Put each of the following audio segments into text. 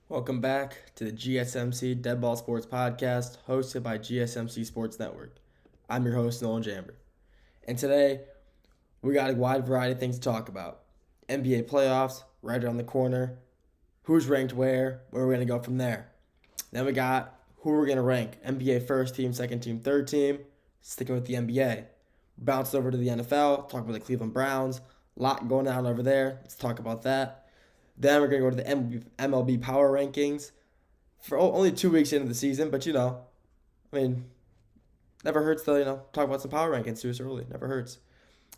Welcome back to the GSMC Dead Ball Sports Podcast, hosted by GSMC Sports Network. I'm your host, Nolan Jamber. And today, we got a wide variety of things to talk about. NBA playoffs, right around the corner, who's ranked where we're going to go from there. Then we got who we're going to rank, NBA first team, second team, third team, sticking with the NBA. Bounce over to the NFL, talk about the Cleveland Browns, a lot going on over there. Let's talk about that. Then we're going to go to the MLB Power Rankings for only 2 weeks into the season, but never hurts to, talk about some Power Rankings too early. Never hurts.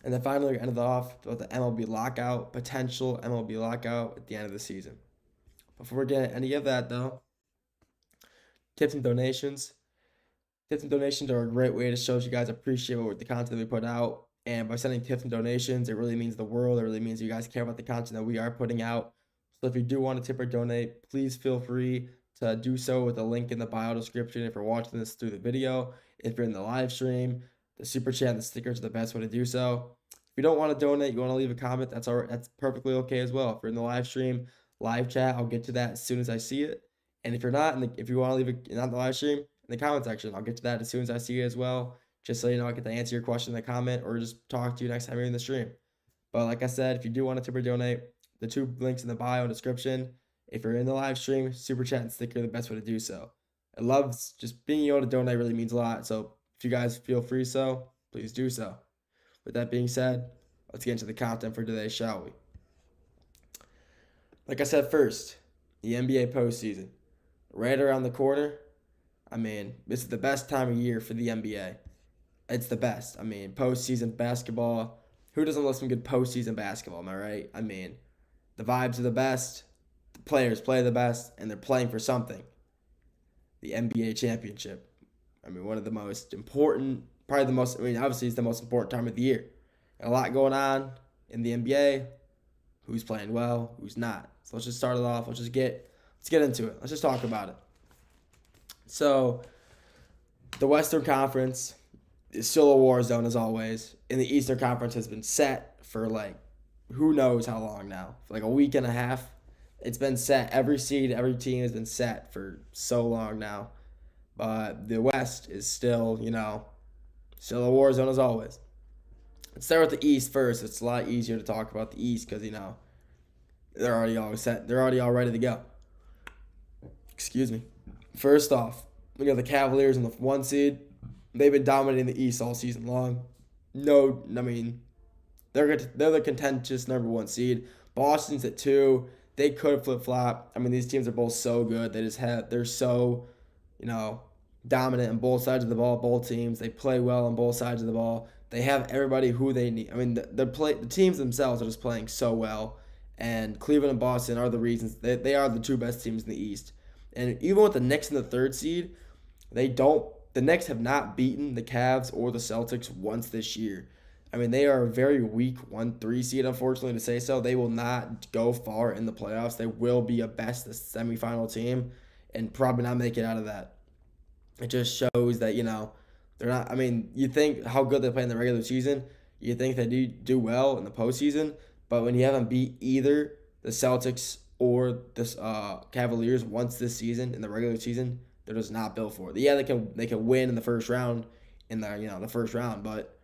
And then finally, we ended off with the MLB lockout, potential MLB lockout at the end of the season. Before we get into any of that, though, tips and donations. Tips and donations are a great way to show you guys appreciate the content we put out. And by sending tips and donations, it really means the world. It really means you guys care about the content that we are putting out. So if you do want to tip or donate, please feel free to do so with the link in the bio description if you're watching this through the video. If you're in the live stream, the super chat and the stickers are the best way to do so. If you don't want to donate, you want to leave a comment, that's perfectly okay as well. If you're in the live stream, live chat, I'll get to that as soon as I see it. And if you're not, if you want to leave it not in the live stream, in the comment section, I'll get to that as soon as I see it as well. Just so you know, I get to answer your question in the comment or just talk to you next time you're in the stream. But like I said, if you do want to tip or donate, the 2 links in the bio and description. If you're in the live stream, super chat and sticker are the best way to do so. I love just being able to donate really means a lot. So if you guys feel free so, please do so. With that being said, let's get into the content for today, shall we? Like I said first, the NBA postseason. Right around the corner. This is the best time of year for the NBA. It's the best. Postseason basketball. Who doesn't love some good postseason basketball, am I right? The vibes are the best, the players play the best, and they're playing for something. The NBA championship. One of the most important, obviously it's the most important time of the year. A lot going on in the NBA. Who's playing well, who's not. So let's just start it off. Let's get into it. Let's just talk about it. So, the Western Conference is still a war zone as always. And the Eastern Conference has been set for who knows how long now, for a week and a half. It's been set. Every seed, every team has been set for so long now. But the West is still a war zone as always. Let's start with the East first. It's a lot easier to talk about the East because, they're already all set. They're already all ready to go. Excuse me. First off, we got the Cavaliers in the 1 seed. They've been dominating the East all season long. They're the contentious number 1 seed. Boston's at 2. They could flip-flop. These teams are both so good. They're so, dominant on both sides of the ball, both teams. They play well on both sides of the ball. They have everybody who they need. The teams themselves are just playing so well. And Cleveland and Boston are the reasons. They are the 2 best teams in the East. And even with the Knicks in the 3rd seed, the Knicks have not beaten the Cavs or the Celtics once this year. They are a very weak 1-3 seed, unfortunately, to say so. They will not go far in the playoffs. They will be a best semifinal team and probably not make it out of that. It just shows that, they're not. You think how good they play in the regular season. You think they do well in the postseason. But when you haven't beat either the Celtics or the Cavaliers once this season in the regular season, they're just not built for it. Yeah, they can win in the first round, the first round, but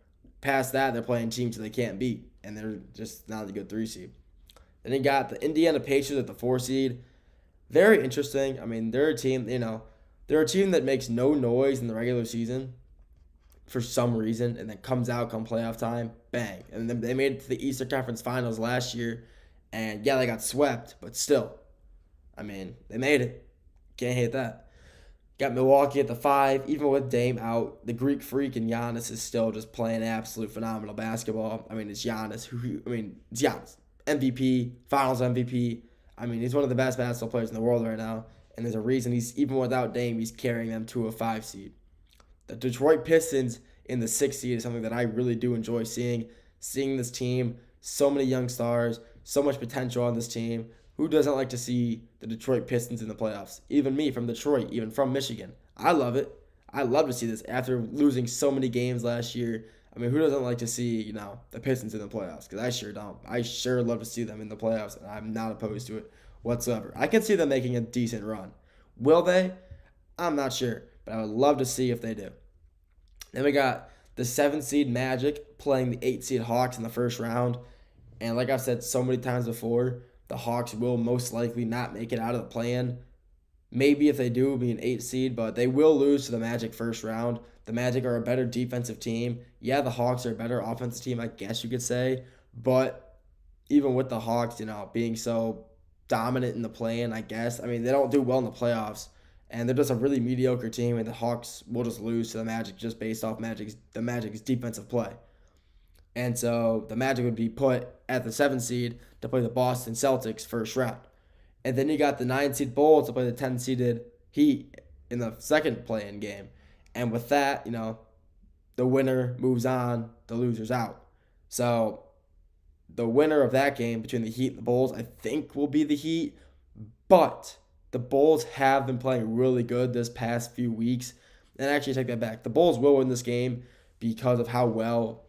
past that, they're playing teams that they can't beat, and they're just not a good 3 seed. Then you got the Indiana Pacers at the 4 seed. Very interesting. They're a team, they're a team that makes no noise in the regular season for some reason, and then comes out come playoff time, bang. And then they made it to the Eastern Conference Finals last year, and yeah, they got swept, but still, they made it. Can't hate that. Got Milwaukee at the 5. Even with Dame out, the Greek Freak and Giannis is still just playing absolute phenomenal basketball. It's Giannis. It's Giannis. MVP, Finals MVP. He's one of the best basketball players in the world right now. And there's a reason even without Dame, he's carrying them to a 5 seed. The Detroit Pistons in the 6 seed is something that I really do enjoy seeing. Seeing this team, so many young stars, so much potential on this team. Who doesn't like to see the Detroit Pistons in the playoffs? Even me from Detroit, even from Michigan. I love it. I love to see this after losing so many games last year. Who doesn't like to see, the Pistons in the playoffs? Because I sure don't. I sure love to see them in the playoffs, and I'm not opposed to it whatsoever. I can see them making a decent run. Will they? I'm not sure, but I would love to see if they do. Then we got the 7 seed Magic playing the 8 seed Hawks in the first round. And like I've said so many times before, the Hawks will most likely not make it out of the play-in. Maybe if they do, it'll be an 8 seed, but they will lose to the Magic first round. The Magic are a better defensive team. Yeah, the Hawks are a better offensive team, I guess you could say. But even with the Hawks, being so dominant in the play-in, I guess. I mean, they don't do well in the playoffs. And they're just a really mediocre team, and the Hawks will just lose to the Magic just based off the Magic's defensive play. And so the Magic would be put at the 7 seed to play the Boston Celtics first round. And then you got the 9 seed Bulls to play the 10 seeded Heat in the second play-in game. And with that, the winner moves on, the loser's out. So the winner of that game between the Heat and the Bulls, I think, will be the Heat. But the Bulls have been playing really good this past few weeks. And actually, take that back. The Bulls will win this game because of how well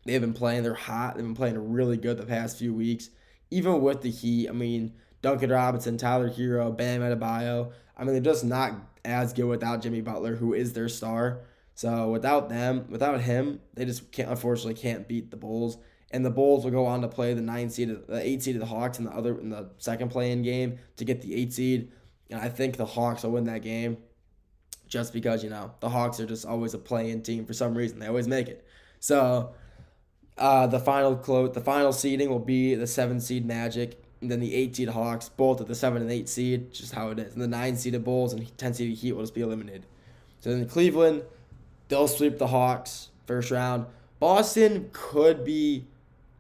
they've been playing. They're hot. They've been playing really good the past few weeks. Even with the Heat, I mean, Duncan Robinson, Tyler Hero, Bam Adebayo, I mean, they're just not as good without Jimmy Butler, who is their star. So without him, they just unfortunately can't beat the Bulls. And the Bulls will go on to play the 8 seed of the Hawks in the second play-in game to get the 8 seed. And I think the Hawks will win that game just because, the Hawks are just always a play-in team for some reason. They always make it. So the final seeding will be the 7 seed Magic and then the 8 seed Hawks, both at the 7 and 8 seed, just how it is. And the 9 seeded Bulls and 10 seeded Heat will just be eliminated. So then Cleveland, they'll sweep the Hawks first round. Boston could be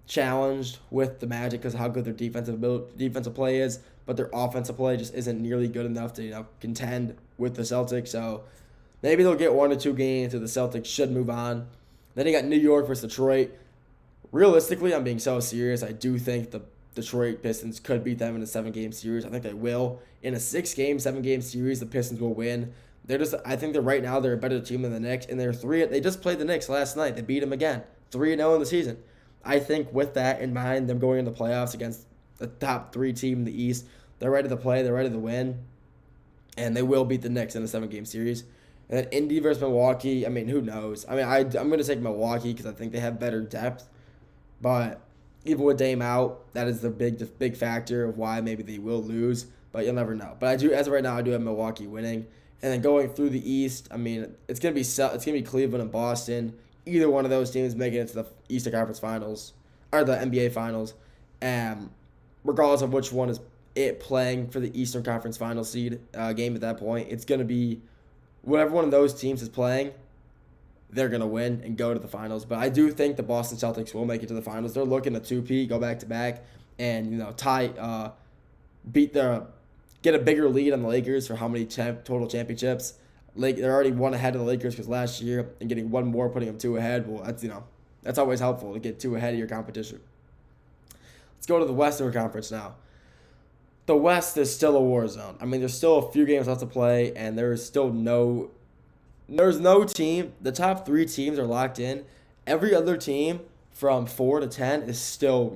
challenged with the Magic because of how good their defensive play is, but their offensive play just isn't nearly good enough to contend with the Celtics. So maybe they'll get 1 or 2 games, so the Celtics should move on. Then you got New York versus Detroit. Realistically, I'm being so serious. I do think the Detroit Pistons could beat them in a 7-game series. I think they will. In a 7-game series, the Pistons will win. I think right now they're a better team than the Knicks, and they just played the Knicks last night. They beat them again, 3-0 in the season. I think with that in mind, them going into the playoffs against the top 3 team in the East, they're ready to play, they're ready to win, and they will beat the Knicks in a 7-game series. And then Indy versus Milwaukee, I mean, who knows? I mean, I'm going to take Milwaukee because I think they have better depth, but even with Dame out, that is the big factor of why maybe they will lose, but you'll never know. But as of right now, I do have Milwaukee winning. And then going through the East, I mean, it's gonna be Cleveland and Boston. Either one of those teams making it to the Eastern Conference Finals or the NBA Finals, regardless of which one is it playing for the Eastern Conference Finals seed game at that point. It's gonna be whatever one of those teams is playing. They're going to win and go to the finals. But I do think the Boston Celtics will make it to the finals. They're looking to 2-peat, go back-to-back, and, get a bigger lead on the Lakers for how many total championships. They're already 1 ahead of the Lakers because last year, and getting 1 more, putting them 2 ahead. Well, that's always helpful to get 2 ahead of your competition. Let's go to the Western Conference now. The West is still a war zone. I mean, there's still a few games left to play, and there's no team. The top 3 teams are locked in. Every other team from 4 to 10 is still,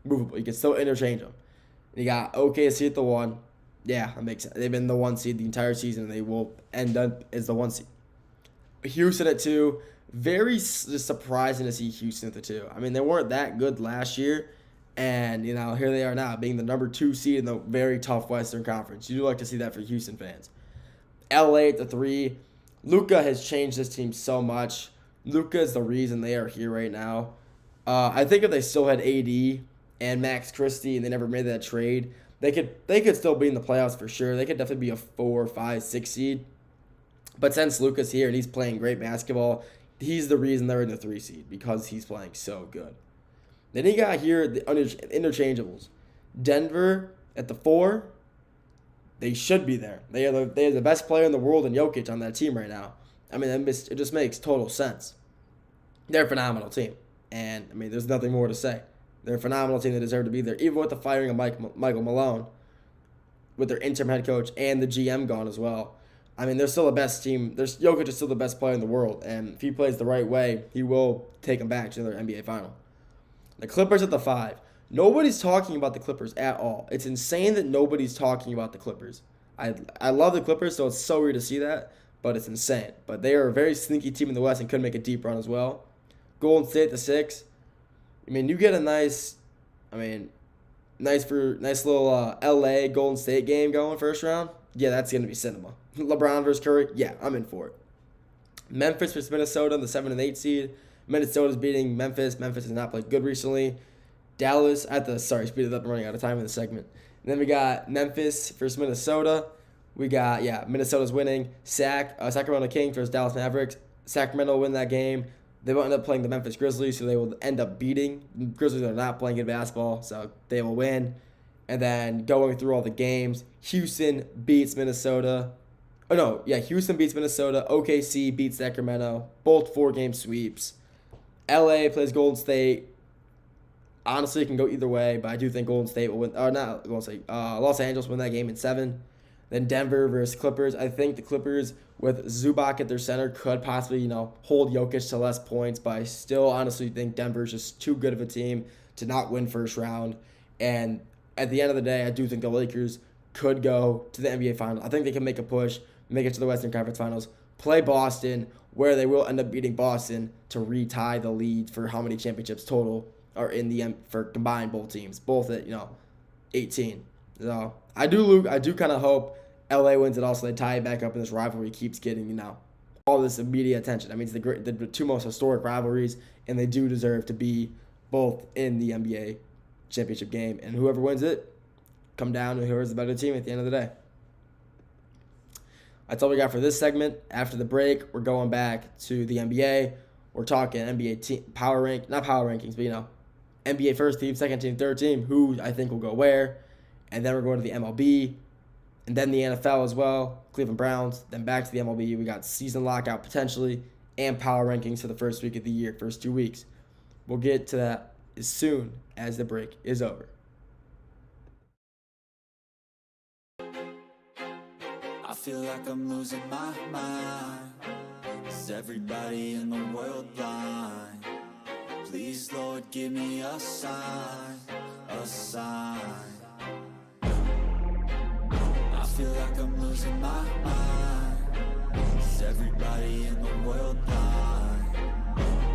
movable. You can still interchange them. You got OKC at the 1. Yeah, that makes sense. They've been the 1 seed the entire season, and they will end up as the 1 seed. Houston at 2. Very surprising to see Houston at the 2. I mean, they weren't that good last year, and, here they are now, being the number 2 seed in the very tough Western Conference. You do like to see that for Houston fans. LA at the 3. Luka has changed this team so much. Luka is the reason they are here right now. I think if they still had AD and Max Christie and they never made that trade, they could still be in the playoffs for sure. They could definitely be a 4, 5, 6 seed. But since Luka's here and he's playing great basketball, he's the reason they're in the 3 seed because he's playing so good. Then you got here the interchangeables. Denver at the 4. They should be there. They are the best player in the world in Jokic on that team right now. I mean, it just makes total sense. They're a phenomenal team. And, I mean, there's nothing more to say. They're a phenomenal team that deserve to be there. Even with the firing of Michael Malone, with their interim head coach and the GM gone as well. I mean, they're still the best team. Jokic is still the best player in the world. And if he plays the right way, he will take them back to their NBA final. The Clippers at the 5. Nobody's talking about the Clippers at all. It's insane that nobody's talking about the Clippers. I love the Clippers, so it's so weird to see that, but it's insane. But they are a very sneaky team in the West and could make a deep run as well. Golden State, the 6. I mean, you get a nice little LA Golden State game going first round. Yeah, that's going to be cinema. LeBron versus Curry. Yeah, I'm in for it. Memphis versus Minnesota, the 7 and 8 seed. Minnesota's beating Memphis. Memphis has not played good recently. Dallas speed it up. I'm running out of time in the segment. And then we got Memphis versus Minnesota. We got, Minnesota's winning. Sacramento Kings versus Dallas Mavericks. Sacramento will win that game. They will end up playing the Memphis Grizzlies, so they will end up beating. The Grizzlies are not playing good basketball, so they will win. And then going through all the games, Houston beats Minnesota. Houston beats Minnesota. OKC beats Sacramento. Both 4-game sweeps. LA plays Golden State. Honestly, it can go either way, but I do think Golden State will win. Not Golden State. Los Angeles win that game in 7. Then Denver versus Clippers. I think the Clippers with Zubac at their center could possibly, hold Jokic to less points, but I still honestly think Denver's just too good of a team to not win first round. And at the end of the day, I do think the Lakers could go to the NBA Finals. I think they can make a push, make it to the Western Conference Finals, play Boston, where they will end up beating Boston to retie the lead for how many championships total are in the for combined both teams, both at 18. So I do kind of hope LA wins it all, so they tie it back up, and this rivalry keeps getting all this media attention. I mean, it's the two most historic rivalries, and they do deserve to be both in the NBA championship game. And whoever wins it, come down to whoever's the better team at the end of the day. That's all we got for this segment. After the break, we're going back to the NBA. We're talking NBA team not power rankings, but NBA first team, second team, third team, who I think will go where. And then we're going to the MLB, and then the NFL as well, Cleveland Browns, then back to the MLB. We got season lockout potentially, and power rankings for the first week of the year, first 2 weeks. We'll get to that as soon as the break is over. I feel like I'm losing my mind. Is everybody in the world blind? Please, Lord, give me a sign, a sign. I feel like I'm losing my mind. Is everybody in the world blind?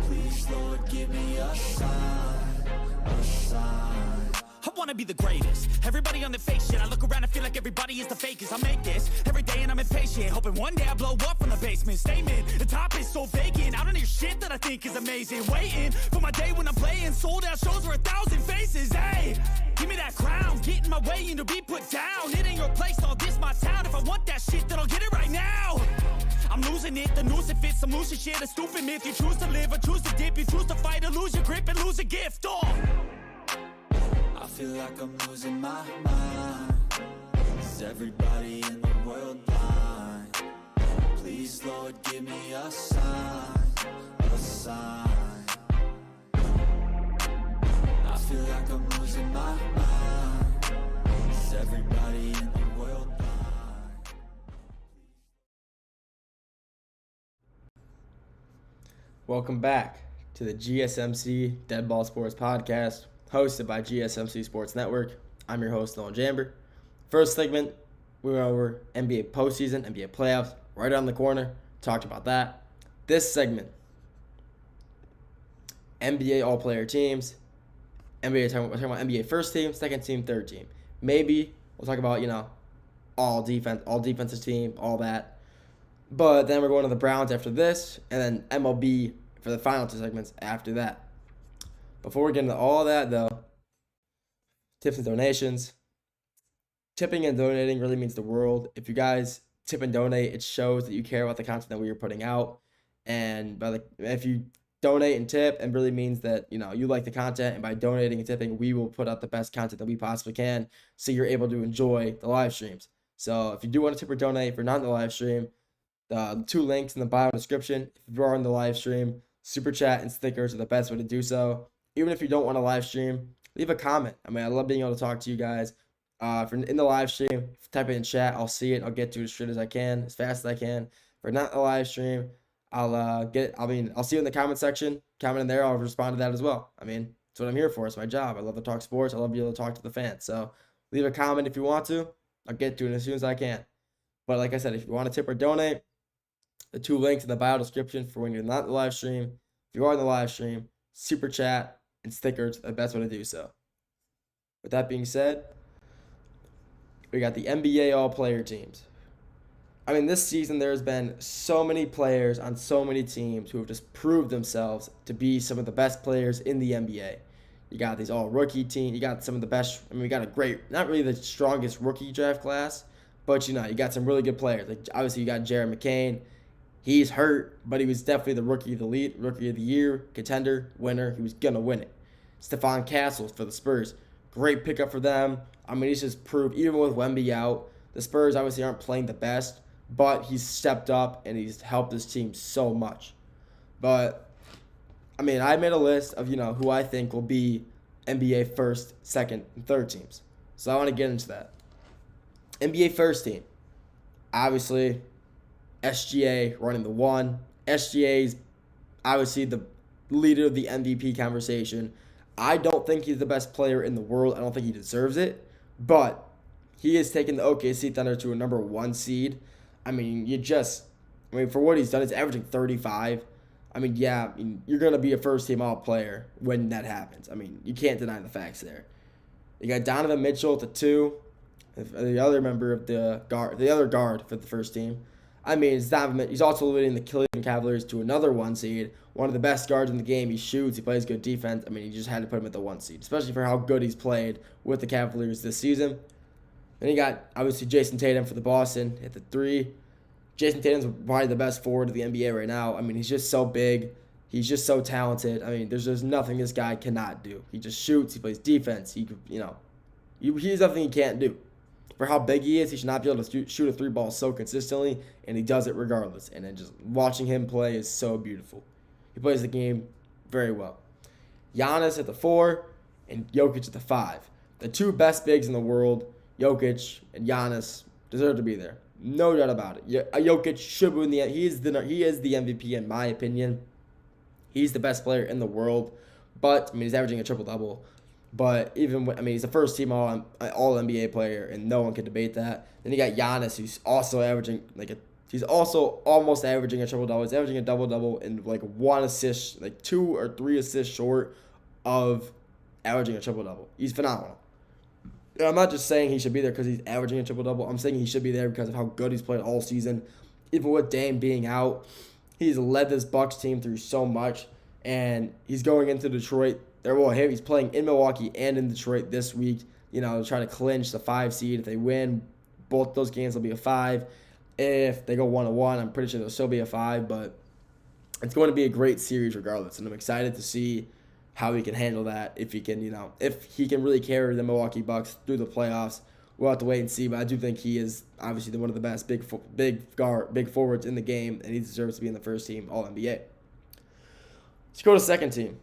Please, Lord, give me a sign, a sign. I wanna be the greatest. Everybody on the fake shit. I look around and feel like everybody is the fakest. I make this every day and I'm impatient, hoping one day I blow up from the basement. Statement, the top is so vacant. I don't hear shit that I think is amazing. Waiting for my day when I'm playing sold out shows for 1,000 faces. Hey, give me that crown, get in my way and to be put down. It ain't your place, all this my town. If I want that shit, then I'll get it right now. I'm losing it, the noose it fits. I'm losing shit, a stupid myth. You choose to live or choose to dip. You choose to fight or lose your grip and lose a gift. I feel like I'm losing my mind. Is everybody in the world blind? Please, Lord, give me a sign, a sign. I feel like I'm losing my mind. Is everybody in the world blind? Welcome back to the GSMC Dead Ball Sports Podcast, hosted by GSMC Sports Network. I'm your host, Nolan Jamber. First segment, we went over NBA postseason, NBA playoffs, right on the corner. Talked about that. This segment, NBA all-player teams. We're talking about NBA first team, second team, third team. Maybe we'll talk about, all defensive team, all that. But then we're going to the Browns after this, and then MLB for the final 2 segments after that. Before we get into all that, though, tips and donations. Tipping and donating really means the world. If you guys tip and donate, it shows that you care about the content that we are putting out. And if you donate and tip, it really means that you like the content. And by donating and tipping, we will put out the best content that we possibly can, so you're able to enjoy the live streams. So if you do want to tip or donate, if you're not in the live stream, the 2 links in the bio description. If you are in the live stream, super chat and stickers are the best way to do so. Even if you don't want to live stream, leave a comment. I mean, I love being able to talk to you guys. If you're in the live stream, type it in chat. I'll see it. I'll get to it as straight as I can, as fast as I can. If you're not in the live stream, I'll see you in the comment section. Comment in there. I'll respond to that as well. I mean, That's what I'm here for. It's my job. I love to talk sports. I love to be able to talk to the fans. So leave a comment if you want to. I'll get to it as soon as I can. But like I said, if you want to tip or donate, the 2 links in the bio description for when you're not in the live stream. If you are in the live stream, super chat and stickers are the best way to do so. With that being said, we got the NBA all-player teams. I mean, this season there's been so many players on so many teams who have just proved themselves to be some of the best players in the NBA. You got these all-rookie teams. You got some of the best. I mean, we got a great, not really the strongest rookie draft class, but you got some really good players. Like obviously, you got Jared McCain. He's hurt, but he was definitely the rookie of the year, contender, winner. He was gonna win it. Stephon Castles for the Spurs, great pickup for them. I mean, he's just proved even with Wemby out, the Spurs obviously aren't playing the best, but he's stepped up and he's helped his team so much. But I mean, I made a list of who I think will be NBA first, second, and third teams. So I want to get into that. NBA first team, obviously. SGA running the 1. SGA's obviously the leader of the MVP conversation. I don't think he's the best player in the world. I don't think he deserves it. But he has taken the OKC Thunder to a number 1 seed. I mean, for what he's done, he's averaging 35. I mean, yeah, you're going to be a first-team all-player when that happens. I mean, you can't deny the facts there. You got Donovan Mitchell at the 2, the other member of the other guard for the first team. I mean, he's also leading the Cleveland Cavaliers to another 1 seed. One of the best guards in the game. He shoots. He plays good defense. I mean, you just had to put him at the 1 seed, especially for how good he's played with the Cavaliers this season. Then you got, obviously, Jason Tatum for the Boston at the 3. Jason Tatum's probably the best forward of the NBA right now. I mean, he's just so big. He's just so talented. I mean, there's nothing this guy cannot do. He just shoots. He plays defense. He's nothing he can't do. For how big he is, he should not be able to shoot a 3-ball so consistently, and he does it regardless. And then just watching him play is so beautiful. He plays the game very well. Giannis at the 4 and Jokic at the 5. The 2 best bigs in the world, Jokic and Giannis, deserve to be there. No doubt about it. Jokic should win he is the MVP in my opinion. He's the best player in the world, but I mean he's averaging a triple-double. But he's a first-team all NBA player, and no one can debate that. Then you got Giannis, who's also averaging he's also almost averaging a triple-double. He's averaging a double-double and 1 assist, 2 or 3 assists short of averaging a triple-double. He's phenomenal. And I'm not just saying he should be there because he's averaging a triple-double. I'm saying he should be there because of how good he's played all season. Even with Dame being out, he's led this Bucks team through so much, and he's going into Detroit. He's playing in Milwaukee and in Detroit this week, to try to clinch the 5 seed. If they win, both those games will be a 5. If they go 1-1, I'm pretty sure they'll still be a 5, but it's going to be a great series regardless, and I'm excited to see how he can handle that, if he can really carry the Milwaukee Bucks through the playoffs. We'll have to wait and see, but I do think he is obviously one of the best big forwards in the game, and he deserves to be in the first team All-NBA. Let's go to second team.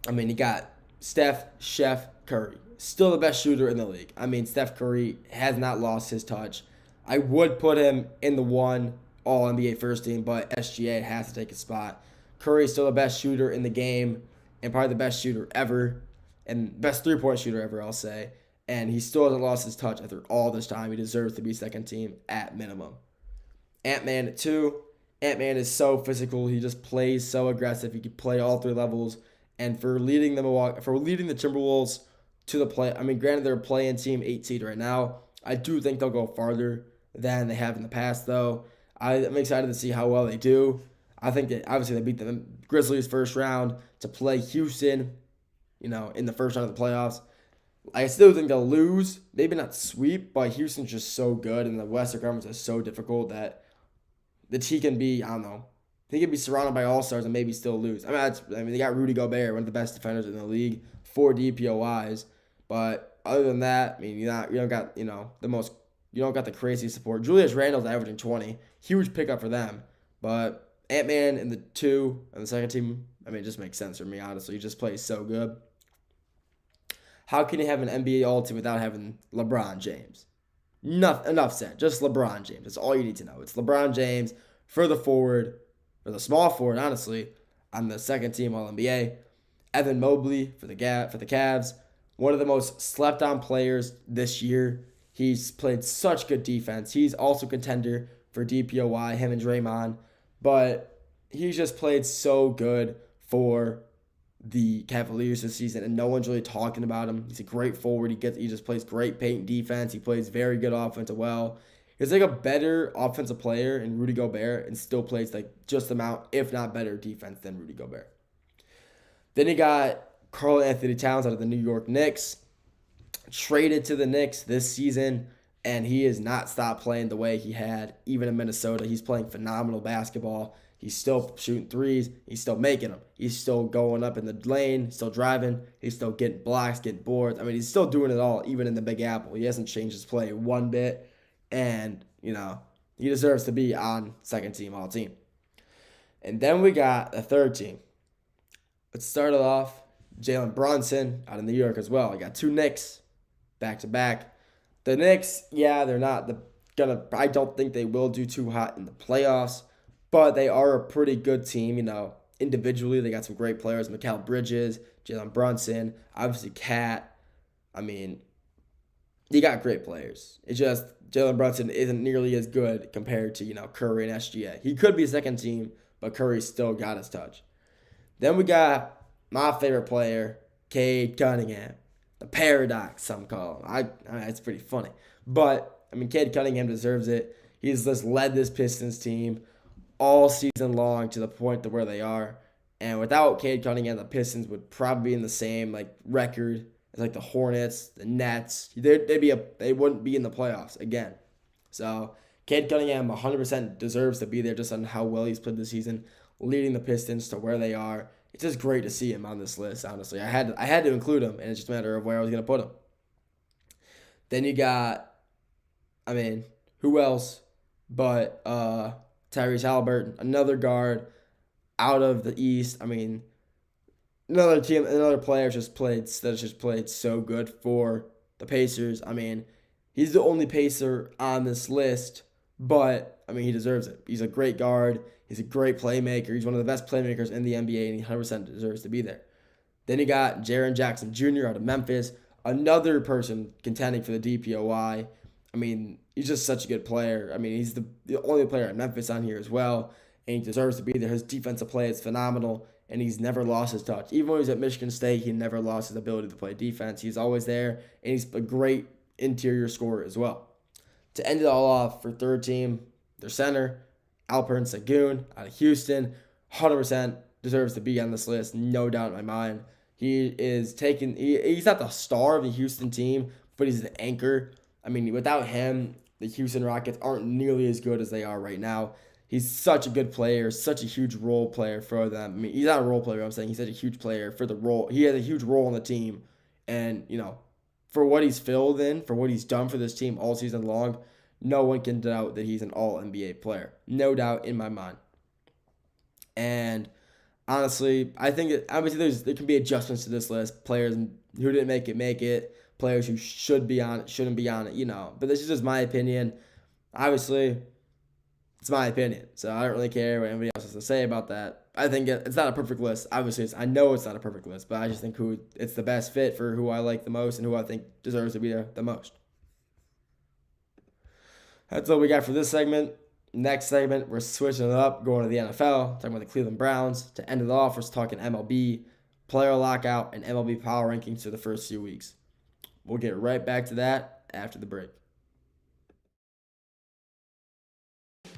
I mean, you got Chef Curry, still the best shooter in the league. I mean, Steph Curry has not lost his touch. I would put him in the 1 All-NBA first team, but SGA has to take a spot. Curry is still the best shooter in the game and probably the best shooter ever and best three-point shooter ever, I'll say. And he still hasn't lost his touch after all this time. He deserves to be second team at minimum. Ant-Man at 2. Ant-Man is so physical. He just plays so aggressive. He can play all 3 levels. And for leading the Timberwolves to the play, I mean, granted they're a play-in team 8 seed right now. I do think they'll go farther than they have in the past, though. I'm excited to see how well they do. I think that obviously they beat the Grizzlies first round to play Houston, in the first round of the playoffs. I still think they'll lose. Maybe not sweep, but Houston's just so good, and the Western Conference is so difficult that he can be, I don't know, he could be surrounded by all-stars and maybe still lose. I mean, they got Rudy Gobert, one of the best defenders in the league, 4 DPOIs. But other than that, I mean, you don't got the craziest support. Julius Randle's averaging 20, huge pickup for them. But Ant-Man in the 2 and the second team, I mean, it just makes sense for me, honestly. He just plays so good. How can you have an NBA All-Team without having LeBron James? Enough said. Just LeBron James. That's all you need to know. It's LeBron James for the small forward, honestly, on the second team All-NBA. Evan Mobley for the Cavs, one of the most slept on players this year. He's played such good defense. He's also contender for DPOY, him and Draymond, but he's just played so good for the Cavaliers this season, and no one's really talking about him. He's a great forward. He just plays great paint defense. He plays very good offense as well. He's like a better offensive player in Rudy Gobert and still plays like just the amount, if not better, defense than Rudy Gobert. Then you got Karl Anthony Towns out of the New York Knicks, traded to the Knicks this season, and he has not stopped playing the way he had even in Minnesota. He's playing phenomenal basketball. He's still shooting threes. He's still making them. He's still going up in the lane. He's still driving. He's still getting blocks, getting boards. I mean, he's still doing it all, even in the Big Apple. He hasn't changed his play one bit. And, he deserves to be on second team, all team. And then we got a third team. Let's start it off. Jalen Brunson out of New York as well. I got two Knicks back to back. The Knicks, they're not I don't think they will do too hot in the playoffs. But they are a pretty good team, Individually, they got some great players. Mikal Bridges, Jalen Brunson, obviously Cat. I mean, you got great players. It's just Jalen Brunson isn't nearly as good compared to, Curry and SGA. He could be second team, but Curry still got his touch. Then we got my favorite player, Cade Cunningham. The paradox, some call him. It's pretty funny. But, Cade Cunningham deserves it. He's just led this Pistons team all season long to the point to where they are. And without Cade Cunningham, the Pistons would probably be in the same record as the Hornets, the Nets. They wouldn't be in the playoffs again. So Cade Cunningham 100% deserves to be there just on how well he's played this season, leading the Pistons to where they are. It's just great to see him on this list, honestly. I had to include him, and it's just a matter of where I was going to put him. Then you got, who else but Tyrese Halliburton, another guard out of the East. Another player that's just played so good for the Pacers. He's the only Pacer on this list, but he deserves it. He's a great guard. He's a great playmaker. He's one of the best playmakers in the NBA, and he 100% deserves to be there. Then you got Jaren Jackson Jr. out of Memphis, another person contending for the DPOY. He's just such a good player. He's the only player at Memphis on here as well, and he deserves to be there. His defensive play is phenomenal, and he's never lost his touch. Even when he was at Michigan State, he never lost his ability to play defense. He's always there, and he's a great interior scorer as well. To end it all off for third team, their center, Alperen Sengun out of Houston, 100% deserves to be on this list, no doubt in my mind. He's not the star of the Houston team, but he's an anchor. Without him, the Houston Rockets aren't nearly as good as they are right now. He's such a good player, such a huge role player for them. He's not a role player, I'm saying he's such a huge player for the role. He has a huge role in the team. And, for what he's filled in, for what he's done for this team all season long, no one can doubt that he's an all-NBA player. No doubt in my mind. And honestly, I think there can be adjustments to this list. Players who didn't make it. Players who should be on it, shouldn't be on it, But this is just my opinion. Obviously, it's my opinion, so I don't really care what anybody else has to say about that. I think it's not a perfect list. Obviously, I know it's not a perfect list, but I just think it's the best fit for who I like the most and who I think deserves to be there the most. That's all we got for this segment. Next segment, we're switching it up, going to the NFL, talking about the Cleveland Browns. To end it off, we're talking MLB, player lockout, and MLB power rankings for the first few weeks. We'll get right back to that after the break.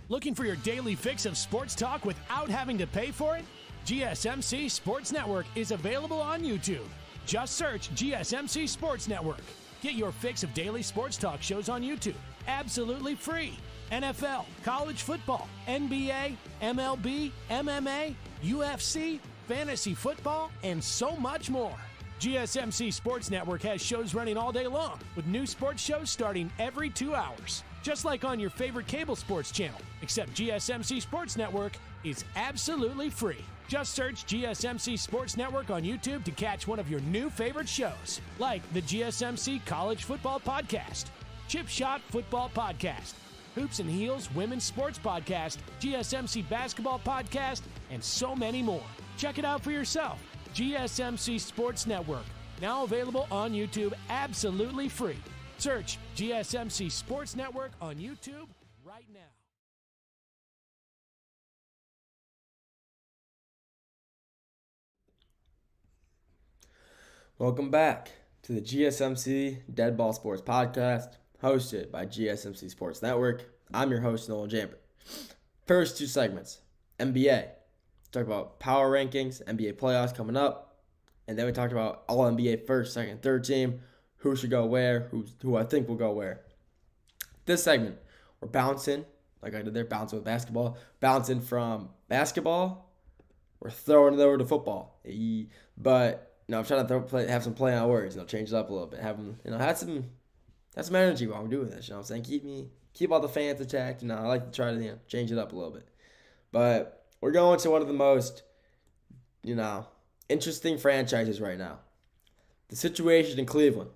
Looking for your daily fix of sports talk without having to pay for it? GSMC Sports Network is available on YouTube. Just search GSMC Sports Network. Get your fix of daily sports talk shows on YouTube, absolutely free. NFL, college football, NBA, MLB, MMA, UFC, fantasy football, and so much more. GSMC Sports Network has shows running all day long, with new sports shows starting every 2 hours. Just like on your favorite cable sports channel, except GSMC Sports Network is absolutely free. Just search GSMC Sports Network on YouTube to catch one of your new favorite shows, like the GSMC College Football Podcast, Chip Shot Football Podcast, Hoops and Heels Women's Sports Podcast, GSMC Basketball Podcast, and so many more. Check it out for yourself. GSMC Sports Network, now available on YouTube absolutely free. Search GSMC Sports Network on YouTube right now. Welcome back to the GSMC Dead Ball Sports Podcast, hosted by GSMC Sports Network. I'm your host, Nolan Jamper. First two segments, NBA. Talk about power rankings, NBA playoffs coming up, and then we talked about all NBA first, second, third team, who should go where, who I think will go where. This segment, we're bouncing, like I did there, bouncing with basketball, bouncing from basketball, we're throwing it over to football. But I'm trying to have some play on words, change it up a little bit, have them, have some energy while I'm doing this. You know what I'm saying? Keep all the fans attacked. I like to try to change it up a little bit. But we're going to one of the most, interesting franchises right now. The situation in Cleveland.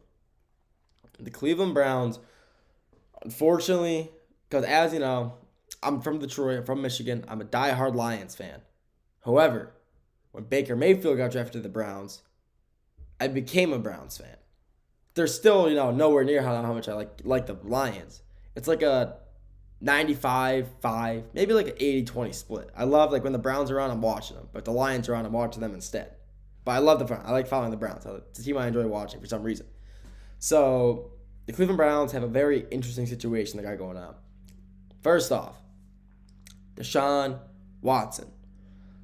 The Cleveland Browns, unfortunately, because as you know, I'm from Detroit, I'm from Michigan, I'm a diehard Lions fan. However, when Baker Mayfield got drafted to the Browns, I became a Browns fan. They're still, nowhere near how much I like the Lions. It's like a 95-5, maybe like an 80-20 split. I love, when the Browns are on, I'm watching them. But the Lions are on, I'm watching them instead. But I love the Browns. I like following the Browns. It's a team I enjoy watching for some reason. So, the Cleveland Browns have a very interesting situation they got going on. First off, Deshaun Watson.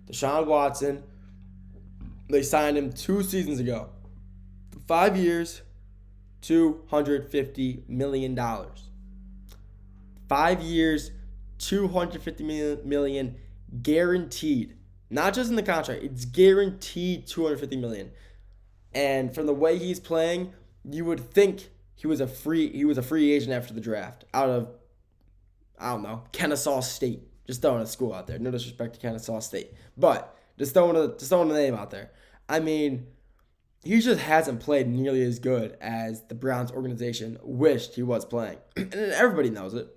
Deshaun Watson, they signed him 2 seasons ago. 5 years, $250 million. 5 years, $250 million guaranteed. Not just in the contract, it's guaranteed $250 million. And from the way he's playing, you would think he was a free agent after the draft out of, Kennesaw State. Just throwing a school out there. No disrespect to Kennesaw State. But just throwing a name out there. He just hasn't played nearly as good as the Browns organization wished he was playing. And everybody knows it.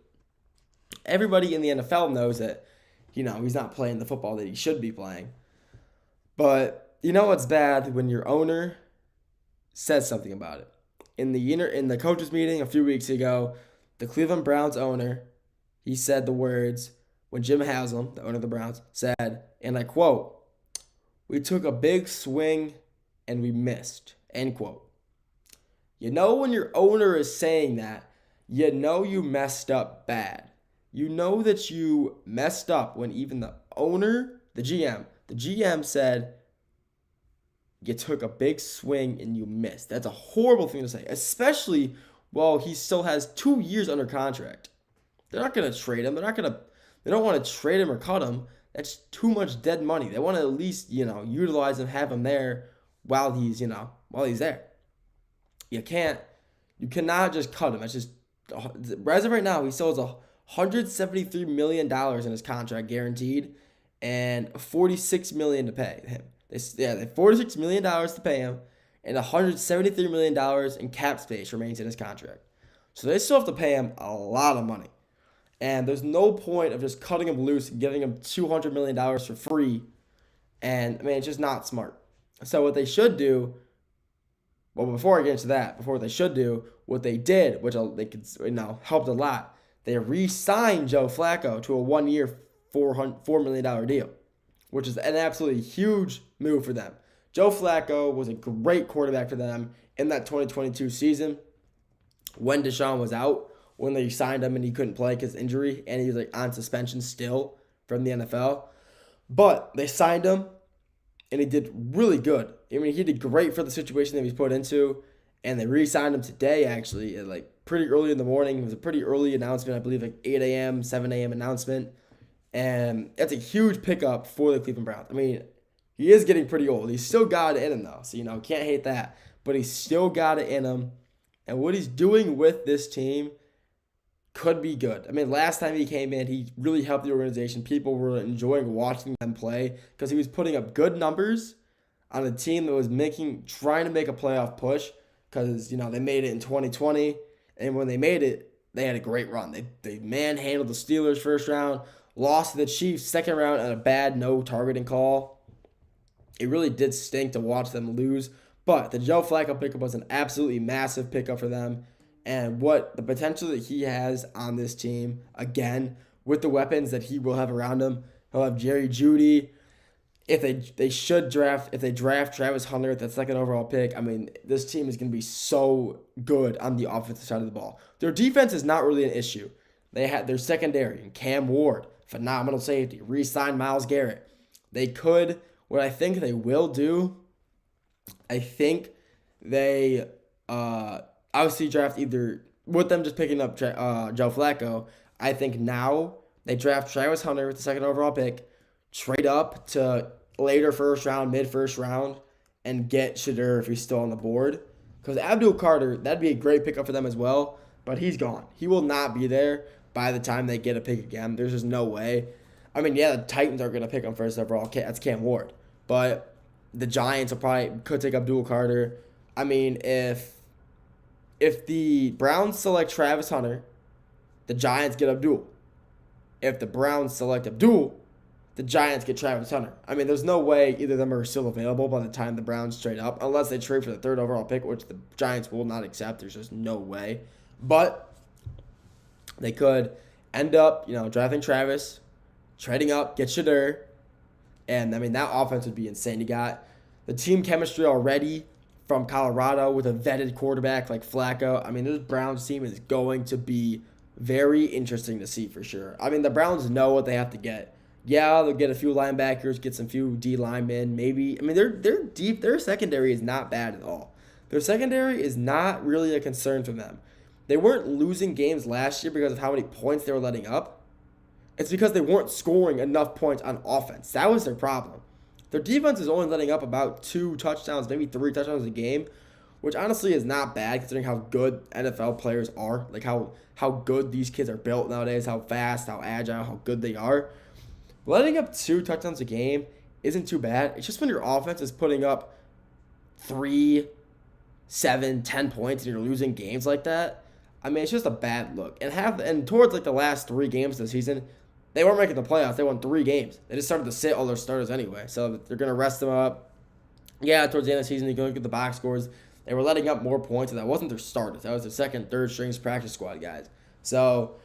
Everybody in the NFL knows that, he's not playing the football that he should be playing. But what's bad when your owner says something about it. In the coaches meeting a few weeks ago, the Cleveland Browns owner, he said the words when Jim Haslam, the owner of the Browns, said, and I quote, "We took a big swing and we missed," end quote. When your owner is saying that, you messed up bad. You know that you messed up when even the owner, the GM said, you took a big swing and you missed. That's a horrible thing to say, especially while he still has 2 years under contract. They're not going to trade him. They don't want to trade him or cut him. That's too much dead money. They want to at least, utilize him, have him there while he's there. You cannot just cut him. It's just, as of right now, he still has $173 million in his contract guaranteed and $46 million to pay him. They have $46 million to pay him and $173 million in cap space remains in his contract. So they still have to pay him a lot of money. And there's no point of just cutting him loose and giving him $200 million for free. And, it's just not smart. So what they should do, before I get into that, what they did, which they could, helped a lot, they re-signed Joe Flacco to a 1-year, $4 million deal, which is an absolutely huge move for them. Joe Flacco was a great quarterback for them in that 2022 season when Deshaun was out, when they signed him and he couldn't play because of injury, and he was on suspension still from the NFL. But they signed him, and he did really good. He did great for the situation that he was put into, and they re-signed him today, actually, at pretty early in the morning. It was a pretty early announcement, I believe, 8 a.m., 7 a.m. announcement, and that's a huge pickup for the Cleveland Browns. He is getting pretty old. He's still got it in him, though, so, can't hate that. But he's still got it in him, and what he's doing with this team could be good. Last time he came in, he really helped the organization. People were enjoying watching them play because he was putting up good numbers on a team that was trying to make a playoff push because, they made it in 2020. And when they made it, they had a great run. They manhandled the Steelers first round, lost to the Chiefs second round on a bad no targeting call. it really did stink to watch them lose. But the Joe Flacco pickup was an absolutely massive pickup for them. And what the potential that he has on this team, again, with the weapons that he will have around him. He'll have Jerry Jeudy. If they draft Travis Hunter at that second overall pick, I mean, this team is going to be so good on the offensive side of the ball. Their defense is not really an issue. They had their secondary and Cam Ward, phenomenal safety, re-signed Myles Garrett. They could, what I think they will do, I think they obviously draft either, with them just picking up Joe Flacco, I think now they draft Travis Hunter with the second overall pick, trade up to later first round, mid-first round, and get Shedeur if he's still on the board. Because Abdul Carter, that'd be a great pickup for them as well, but he's gone. He will not be there by the time they get a pick again. There's just no way. I mean, yeah, the Titans are going to pick him first overall. That's Cam Ward. But the Giants could take Abdul Carter. I mean, if the Browns select Travis Hunter, the Giants get Abdul. If the Browns select Abdul, the Giants get Travis Hunter. I mean, there's no way either of them are still available by the time the Browns trade up, unless they trade for the third overall pick, which the Giants will not accept. There's just no way. But they could end up, drafting Travis, trading up, get Shedeur, and, I mean, that offense would be insane. You got the team chemistry already from Colorado with a vetted quarterback like Flacco. I mean, this Browns team is going to be very interesting to see for sure. I mean, the Browns know what they have to get. Yeah, they'll get a few linebackers, get some few D linemen, maybe. I mean, they're deep. Their secondary is not bad at all. Their secondary is not really a concern for them. They weren't losing games last year because of how many points they were letting up. It's because they weren't scoring enough points on offense. That was their problem. Their defense is only letting up about 2 touchdowns, maybe 3 touchdowns a game, which honestly is not bad considering how good NFL players are, like how good these kids are built nowadays, how fast, how agile, how good they are. Letting up 2 touchdowns a game isn't too bad. It's just when your offense is putting up 3, 7, 10 points and you're losing games like that. I mean, it's just a bad look. And towards like the last 3 games of the season, they weren't making the playoffs. They won 3 games. They just started to sit all their starters anyway. So they're going to rest them up. Yeah, towards the end of the season, you can look at the box scores. They were letting up more points, and that wasn't their starters. That was their second, third strings practice squad guys. So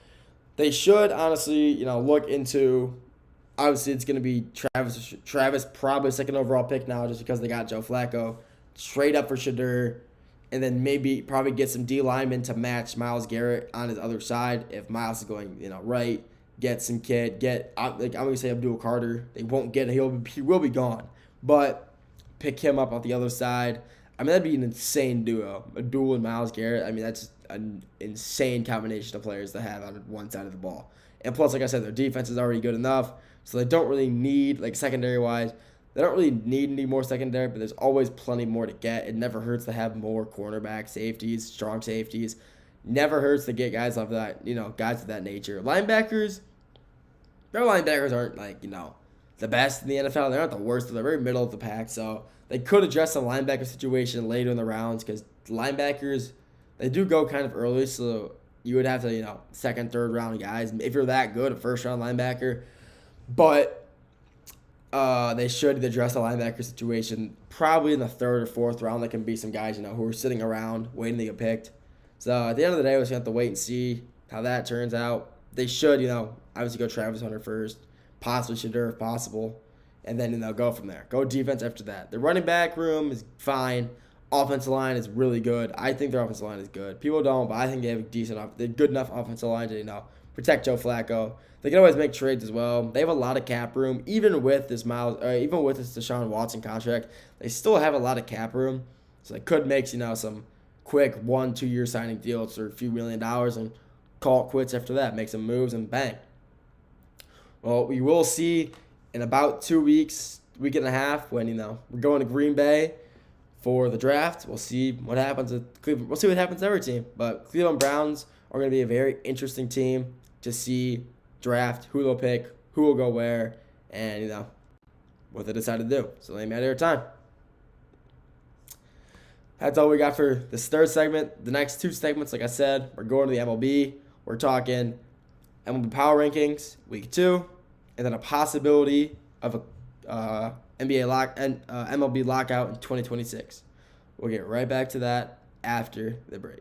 they should honestly, look into. Obviously, it's going to be Travis, probably second overall pick now, just because they got Joe Flacco. Straight up for Shedeur, and then maybe probably get some D linemen to match Myles Garrett on his other side. If Myles is going, right, get some kid, I'm going to say Abdul Carter. They won't get him. He will be gone, but pick him up on the other side. I mean, that'd be an insane duo. Abdul and Myles Garrett. I mean, that's an insane combination of players to have on one side of the ball. And plus, like I said, their defense is already good enough, so they don't really need, secondary-wise, they don't really need any more secondary, but there's always plenty more to get. It never hurts to have more cornerback safeties, strong safeties. Never hurts to get guys of that, guys of that nature. Linebackers, their linebackers aren't, the best in the NFL. They're not the worst. They're very middle of the pack, so they could address the linebacker situation later in the rounds because linebackers, they do go kind of early, so you would have to, second, third round guys. If you're that good, a first round linebacker. But they should address the linebacker situation probably in the third or fourth round. There can be some guys, who are sitting around waiting to get picked. So at the end of the day, we're just going to have to wait and see how that turns out. They should, obviously go Travis Hunter first, possibly Shedeur if possible, and then go from there. Go defense after that. The running back room is fine. Offensive line is really good. I think their offensive line is good. People don't, but I think they have they're good enough offensive line to, protect Joe Flacco. They can always make trades as well. They have a lot of cap room, even with this Deshaun Watson contract. They still have a lot of cap room, so they could make some quick 1-2 year signing deals for a few $1 million and call it quits after that. Make some moves and bang. Well, we will see in about 2 weeks, week and a half, when we're going to Green Bay for the draft. We'll see what happens with Cleveland. We'll see what happens to every team, but Cleveland Browns are going to be a very interesting team to see draft, who they'll pick, who will go where, and, what they decide to do. So they matter of time. That's all we got for this third segment. The next 2 segments, like I said, we're going to the MLB. We're talking MLB Power Rankings, Week 2, and then a possibility of MLB lockout in 2026. We'll get right back to that after the break.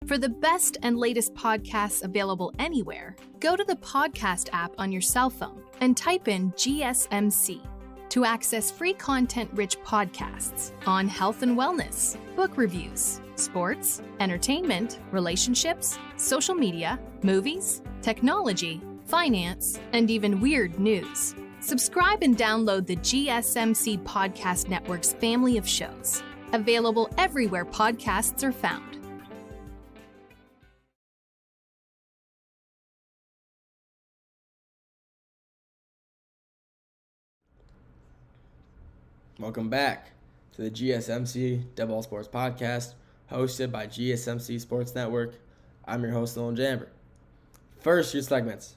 For the best and latest podcasts available anywhere, go to the podcast app on your cell phone and type in GSMC to access free content-rich podcasts on health and wellness, book reviews, sports, entertainment, relationships, social media, movies, technology, finance, and even weird news. Subscribe and download the GSMC Podcast Network's family of shows, available everywhere podcasts are found. Welcome back to the GSMC Double Sports Podcast, hosted by GSMC Sports Network. I'm your host, Nolan Jamber. First, your segments.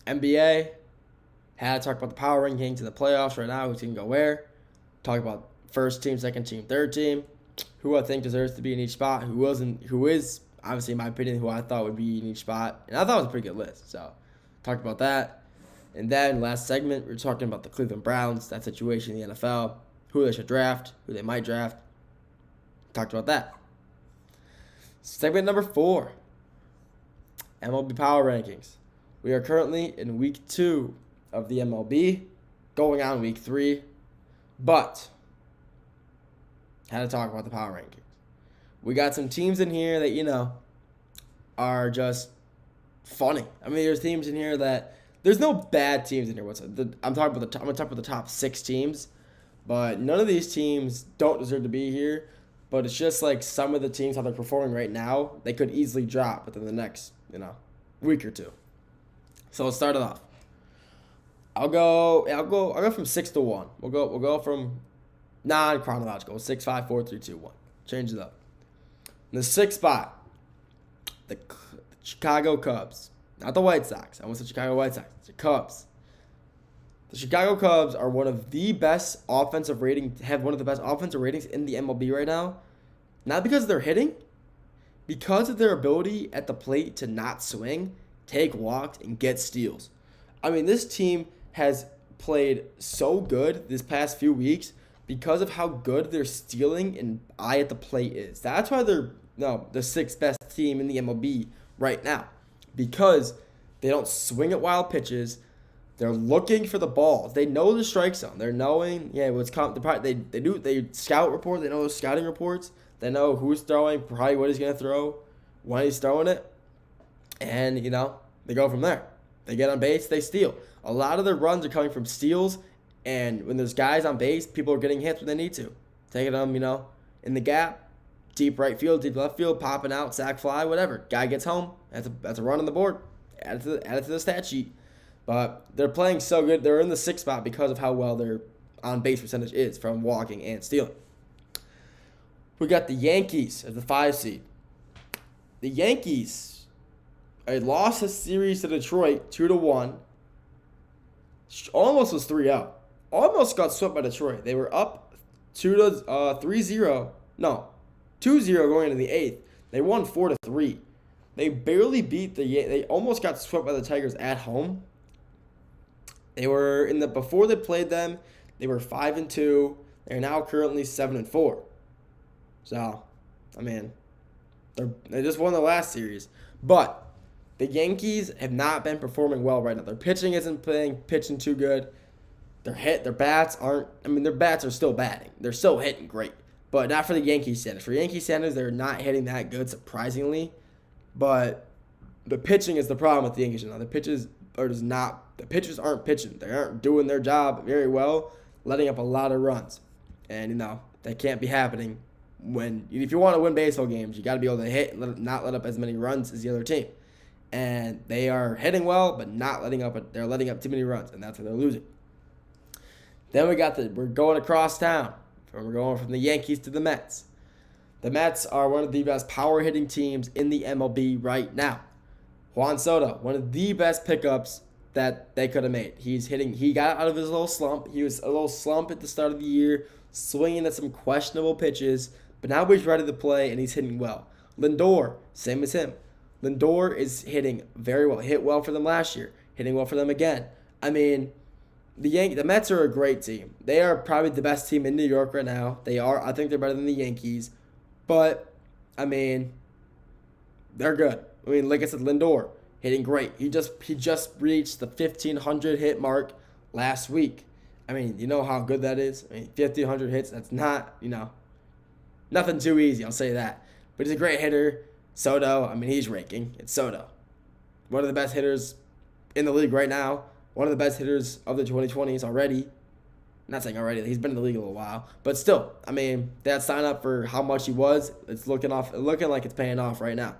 NBA, had to talk about the power rankings in the playoffs right now, who's going to go where. Talk about first team, second team, third team, who I think deserves to be in each spot, who is, obviously, in my opinion, who I thought would be in each spot. And I thought it was a pretty good list, so talked about that. And then, last segment, we were talking about the Cleveland Browns, that situation in the NFL. Who they should draft, who they might draft. Talked about that. Segment number 4. MLB Power Rankings. We are currently in week 2 of the MLB, going on week 3. But, had to talk about the Power Rankings. We got some teams in here that, are just funny. I mean, there's teams in here that, there's no bad teams in here. I'm going to talk about the top 6 teams. But none of these teams don't deserve to be here. But it's just like some of the teams, how they're performing right now, they could easily drop within the next, week or two. So let's start it off. I'll go from 6 to 1. We'll go from non-chronological. 6, 5, 4, 3, 2, 1. Change it up. In the 6th spot, the Chicago Cubs. Not the White Sox. I almost said Chicago White Sox. It's the Cubs. The Chicago Cubs are one of the best offensive ratings in the MLB right now. Not because of their hitting, because of their ability at the plate to not swing, take walks, and get steals. I mean, this team has played so good this past few weeks because of how good their stealing and eye at the plate is. That's why they're the 6th best team in the MLB right now. Because they don't swing at wild pitches. They're looking for the balls. They know the strike zone. They're knowing, what's coming. They scout report. They know the scouting reports. They know who's throwing, probably what he's going to throw, when he's throwing it. And, they go from there. They get on base, they steal. A lot of their runs are coming from steals. And when there's guys on base, people are getting hits when they need to. Taking them, in the gap, deep right field, deep left field, popping out, sac fly, whatever. Guy gets home. That's a run on the board. Add it to the stat sheet. But they're playing so good. They're in the 6th spot because of how well their on-base percentage is from walking and stealing. We got the Yankees as the 5 seed. The Yankees lost a series to Detroit 2-1. Almost was 3-0. Almost got swept by Detroit. They were up 3-0. No, 2-0 going into the 8th. They won 4-3. They barely beat they almost got swept by the Tigers at home. They were before they played them, they were 5-2. They're now currently 7-4. So, I mean, they just won the last series. But the Yankees have not been performing well right now. Their pitching isn't pitching too good. Their bats are still batting. They're still hitting great. But not for the Yankees standards. For Yankee standards, they're not hitting that good, surprisingly. But the pitching is the problem with the Yankees now. The pitchers aren't pitching. They aren't doing their job very well, letting up a lot of runs. And, that can't be happening. If you want to win baseball games, you got to be able to hit and not let up as many runs as the other team. And they are hitting well, but not letting up. They're letting up too many runs, and that's why they're losing. Then we're going across town. We're going from the Yankees to the Mets. The Mets are one of the best power hitting teams in the MLB right now. Juan Soto, one of the best pickups that they could have made. He got out of his little slump. He was a little slump at the start of the year, swinging at some questionable pitches, but now he's ready to play and he's hitting well. Lindor, same as him. Lindor is hitting very well. Hit well for them last year. Hitting well for them again. I mean, the Mets are a great team. They are probably the best team in New York right now. They are. I think they're better than the Yankees. But, I mean, they're good. I mean, like I said, Lindor hitting great. He just reached the 1,500 hit mark last week. I mean, you know how good that is? I mean, 1,500 hits, that's not, nothing too easy, I'll say that. But he's a great hitter. Soto, I mean, he's raking. It's Soto. One of the best hitters in the league right now. One of the best hitters of the 2020s already. Not saying already, he's been in the league a little while. But still, I mean, that sign up for how much he was, it's looking like it's paying off right now.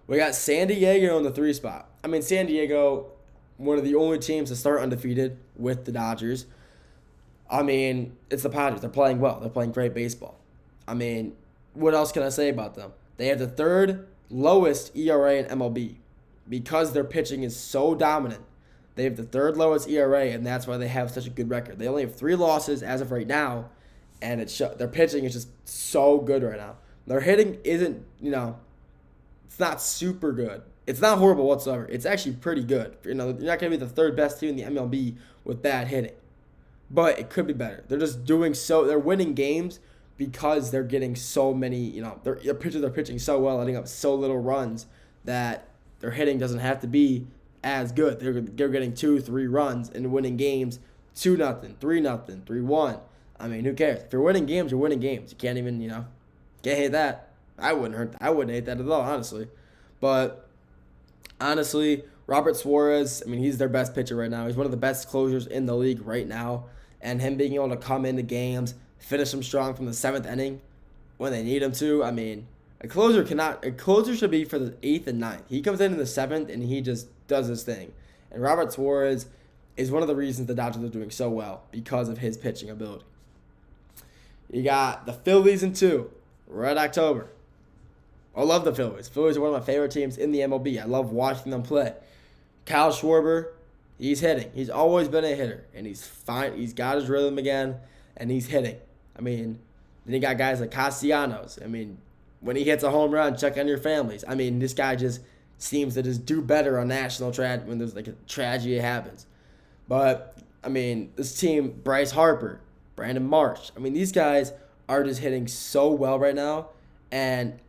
We got San Diego in the 3 spot. I mean, San Diego, one of the only teams to start undefeated with the Dodgers. I mean, it's the Padres. They're playing well. They're playing great baseball. I mean, what else can I say about them? They have the 3rd lowest ERA in MLB because their pitching is so dominant. They have the 3rd lowest ERA, and that's why they have such a good record. They only have 3 losses as of right now, and their pitching is just so good right now. Their hitting isn't, it's not super good. It's not horrible whatsoever. It's actually pretty good. You're not going to be the 3rd best team in the MLB with bad hitting. But it could be better. They're just they're winning games because they're getting so many, they're pitching so well, letting up so little runs that their hitting doesn't have to be as good. They're getting 2-3 runs and winning games 2-0, 3-0, 3-1. I mean, who cares? If you're winning games, you're winning games. You can't even, can't hate that. I wouldn't hate that at all, honestly. But honestly, Robert Suarez, I mean, he's their best pitcher right now. He's one of the best closers in the league right now. And him being able to come into games, finish them strong from the 7th inning when they need him to. I mean, a closer should be for the 8th and 9th. He comes in the 7th and he just does his thing. And Robert Suarez is one of the reasons the Dodgers are doing so well because of his pitching ability. You got the Phillies in 2. Red October. I love the Phillies. Phillies are one of my favorite teams in the MLB. I love watching them play. Kyle Schwarber, he's hitting. He's always been a hitter, and he's fine. He's got his rhythm again, and he's hitting. I mean, then you got guys like Castellanos. I mean, when he hits a home run, check on your families. I mean, this guy just seems to just do better on national when there's like a tragedy happens. But, I mean, this team, Bryce Harper, Brandon Marsh, I mean, these guys are just hitting so well right now, and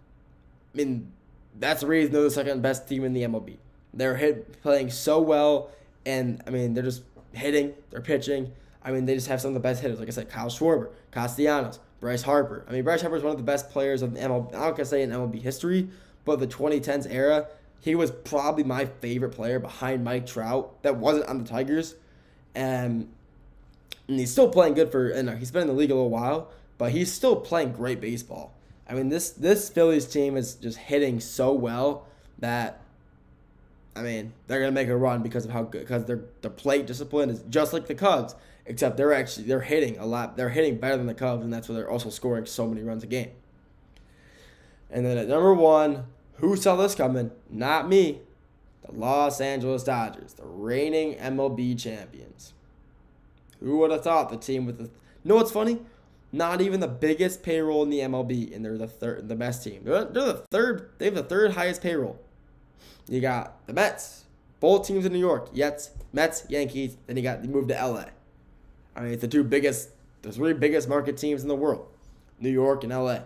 I mean, that's the reason they're the 2nd best team in the MLB. They're playing so well, and, I mean, they're just hitting, they're pitching. I mean, they just have some of the best hitters. Like I said, Kyle Schwarber, Castellanos, Bryce Harper. I mean, Bryce Harper is one of the best players of the MLB. I'm not going to say in MLB history, but the 2010s era, he was probably my favorite player behind Mike Trout that wasn't on the Tigers. And he's still playing good he's been in the league a little while, but he's still playing great baseball. I mean, this Phillies team is just hitting so well that, I mean, they're gonna make a run because of how good. Because their plate discipline is just like the Cubs, except they're hitting a lot. They're hitting better than the Cubs, and that's why they're also scoring so many runs a game. And then at number 1, who saw this coming? Not me. The Los Angeles Dodgers, the reigning MLB champions. Who would have thought the team with the? You know what's funny? Not even the biggest payroll in the MLB, and they're the best team. They're the 3rd. They have the 3rd highest payroll. You got the Mets, both teams in New York. Mets, Yankees. Then you moved to LA. I mean, it's the 3 biggest market teams in the world, New York and LA.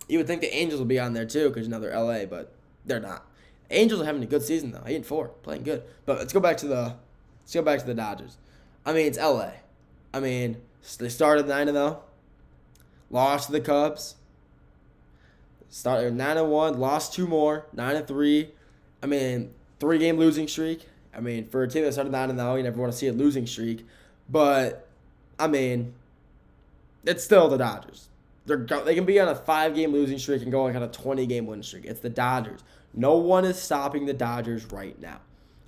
You would think the Angels will be on there too, because they're LA, but they're not. Angels are having a good season though, 8-4, playing good. But let's go back to the Dodgers. I mean, it's LA. I mean, they started 9-0, lost to the Cubs. Started 9-1, lost 2 more, 9-3. I mean, 3-game losing streak. I mean, for a team that started 9-0, you never want to see a losing streak. But, I mean, it's still the Dodgers. They can be on a 5-game losing streak and go on a 20-game win streak. It's the Dodgers. No one is stopping the Dodgers right now.